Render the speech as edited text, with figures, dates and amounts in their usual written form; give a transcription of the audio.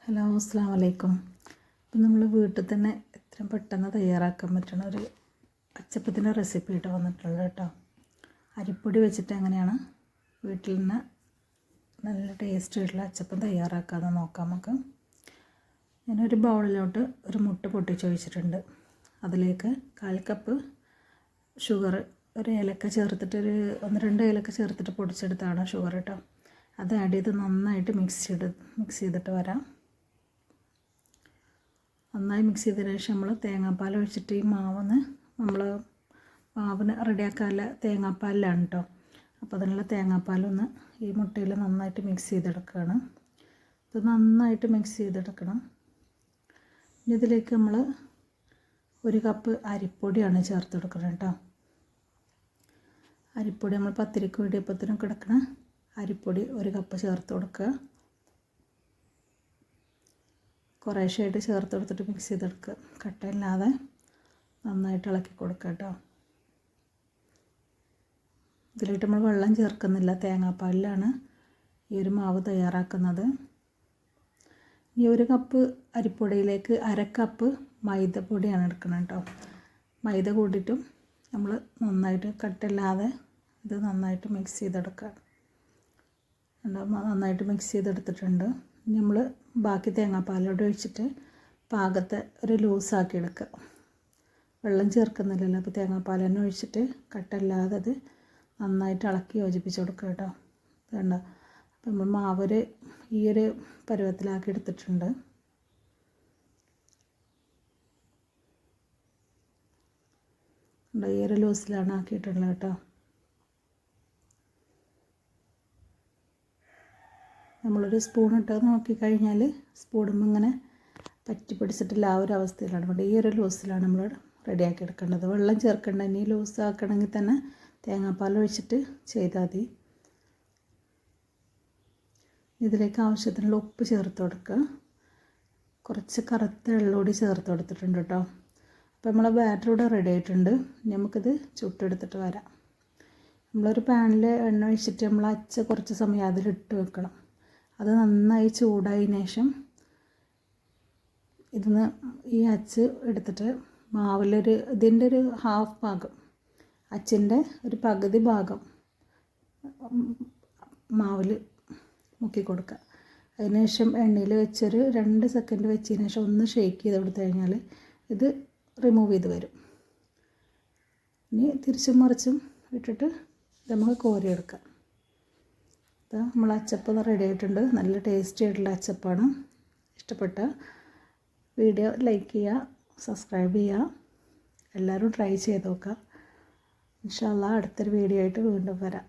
Hello, അസ്സലാമു അലൈക്കും. ഇപ്പം നമ്മൾ വീട്ടിൽ തന്നെ എത്രയും പെട്ടെന്ന് തയ്യാറാക്കാൻ പറ്റുന്ന ഒരു അച്ചപ്പത്തിൻ്റെ റെസിപ്പി ആയിട്ട് വന്നിട്ടുള്ളത് കേട്ടോ. അരിപ്പൊടി വെച്ചിട്ട് എങ്ങനെയാണ് വീട്ടിൽ നിന്ന് നല്ല ടേസ്റ്റ് ആയിട്ടുള്ള അച്ചപ്പം തയ്യാറാക്കാമെന്ന് നോക്കാം നമുക്ക്. ഞാനൊരു ബൗളിലോട്ട് ഒരു മുട്ട പൊട്ടിച്ചൊഴിച്ചിട്ടുണ്ട്. അതിലേക്ക് 1/4 കപ്പ് ഷുഗർ, ഒരു ഏലക്ക ചേർത്തിട്ട്, ഒരു 1-2 ഏലക്ക ചേർത്തിട്ട് പൊടിച്ചെടുത്താണ് ഷുഗർ കേട്ടോ. അത് ആഡ് ചെയ്ത് നന്നായിട്ട് മിക്സ് ചെയ്തിട്ട് വരാം. നന്നായി മിക്സ് ചെയ്തതിന് ശേഷം നമ്മൾ തേങ്ങാപ്പാൽ ഒഴിച്ചിട്ട് ഈ മാവിന് റെഡിയാക്കാനുള്ള തേങ്ങാപ്പാലിലാണ് കേട്ടോ. അപ്പോൾ അതിനുള്ള തേങ്ങാപ്പാലൊന്ന് ഈ മുട്ടയിൽ നന്നായിട്ട് മിക്സ് ചെയ്തെടുക്കുകയാണ്. ഇത് നന്നായിട്ട് മിക്സ് ചെയ്തെടുക്കണം. ഇനി ഇതിലേക്ക് നമ്മൾ 1 കപ്പ് അരിപ്പൊടിയാണ് ചേർത്ത് കൊടുക്കുന്നത് കേട്ടോ. അരിപ്പൊടി നമ്മൾ പത്തിരിക്ക് ഇടിയപ്പത്തിനൊക്കെ എടുക്കുന്ന അരിപ്പൊടി 1 കപ്പ് ചേർത്ത് കൊടുക്കുക. കുറേശ്ശായിട്ട് ചേർത്ത് കൊടുത്തിട്ട് മിക്സ് ചെയ്തെടുക്കുക. കട്ടയില്ലാതെ നന്നായിട്ട് ഇളക്കി കൊടുക്കുക കേട്ടോ. ഇതിലിട്ട് നമ്മൾ വെള്ളം ചേർക്കുന്നില്ല, തേങ്ങാപ്പാലിലാണ് ഈ ഒരു മാവ് തയ്യാറാക്കുന്നത്. ഈ 1 കപ്പ് അരിപ്പൊടിയിലേക്ക് 1/2 കപ്പ് മൈദപ്പൊടിയാണ് എടുക്കുന്നത് കേട്ടോ. മൈദ കൂട്ടിയിട്ടും നമ്മൾ നന്നായിട്ട് കട്ടയില്ലാതെ ഇത് നന്നായിട്ട് മിക്സ് ചെയ്തെടുക്കുക. നന്നായിട്ട് മിക്സ് ചെയ്തെടുത്തിട്ടുണ്ട്. ഇനി നമ്മൾ ബാക്കി തേങ്ങാപ്പാലോട് ഒഴിച്ചിട്ട് പാകത്തെ ഒരു ലൂസാക്കി എടുക്കുക. വെള്ളം ചേർക്കുന്നില്ലല്ലോ, അപ്പോൾ തേങ്ങാപ്പാൽ തന്നെ ഒഴിച്ചിട്ട് കട്ടല്ലാതെ അത് നന്നായിട്ട് ഇളക്കി യോജിപ്പിച്ച് കൊടുക്കുക കേട്ടോ. വേണ്ട, അപ്പോൾ നമ്മൾ മാവ് ഈ ഒരു പരുവത്തിലാക്കി എടുത്തിട്ടുണ്ട്. ഈ ഒരു ലൂസിലാണ് ആക്കിയിട്ടുള്ളത് കേട്ടോ. നമ്മളൊരു സ്പൂൺ ഇട്ട് നോക്കിക്കഴിഞ്ഞാൽ സ്പൂണും ഇങ്ങനെ പറ്റി പിടിച്ചിട്ടില്ല, ആ ഒരു അവസ്ഥയിലാണ്. അതുകൊണ്ട് ഈ ഒരു ലൂസിലാണ് നമ്മൾ റെഡിയാക്കി എടുക്കേണ്ടത്. വെള്ളം ചേർക്കേണ്ട. ഇനി ലൂസ് ആക്കണമെങ്കിൽ തന്നെ തേങ്ങാപ്പാൽ ഒഴിച്ചിട്ട് ചെയ്താൽ മതി. ഇതിലേക്ക് ആവശ്യത്തിനുള്ള ഉപ്പ് ചേർത്ത് കൊടുക്കുക. കുറച്ച് കറുത്ത എള്ളൂടി ചേർത്ത് കൊടുത്തിട്ടുണ്ട് കേട്ടോ. അപ്പോൾ നമ്മളെ ബാറ്റർ ഇവിടെ റെഡി ആയിട്ടുണ്ട്. നമുക്കിത് ചുട്ടെടുത്തിട്ട് വരാം. നമ്മളൊരു പാനിൽ എണ്ണ ഒഴിച്ചിട്ട് നമ്മൾ അച്ച കുറച്ച് സമയം അതിലിട്ട് വെക്കണം. അത് നന്നായി ചൂടായതിനു ശേഷം ഈ അച്ച് എടുത്തിട്ട് ഇതിൻ്റെ ഒരു ഹാഫ് ഭാഗം, അച്ചിൻ്റെ ഒരു പകുതി ഭാഗം മാവിൽ മുക്കി കൊടുക്കുക. അതിനുശേഷം എണ്ണയിൽ വെച്ചൊരു 2 സെക്കൻഡ് വെച്ചതിന് ശേഷം ഒന്ന് ഷേക്ക് ചെയ്ത് കൊടുത്തു കഴിഞ്ഞാൽ ഇത് റിമൂവ് ചെയ്ത് വരും. ഇനി തിരിച്ചും മറിച്ചും ഇട്ടിട്ട് നമുക്ക് കോരിയെടുക്കാം. നമ്മൾ അച്ചപ്പം റെഡി ആയിട്ടുണ്ട്. നല്ല ടേസ്റ്റി ആയിട്ടുള്ള അച്ചപ്പാണ്. ഇഷ്ടപ്പെട്ട വീഡിയോ ലൈക്ക് ചെയ്യുക, സബ്സ്ക്രൈബ് ചെയ്യുക. എല്ലാവരും ട്രൈ ചെയ്ത് നോക്കുക. ഇൻഷാ അല്ലാഹ് അടുത്തൊരു വീഡിയോ ആയിട്ട് വീണ്ടും വരാം.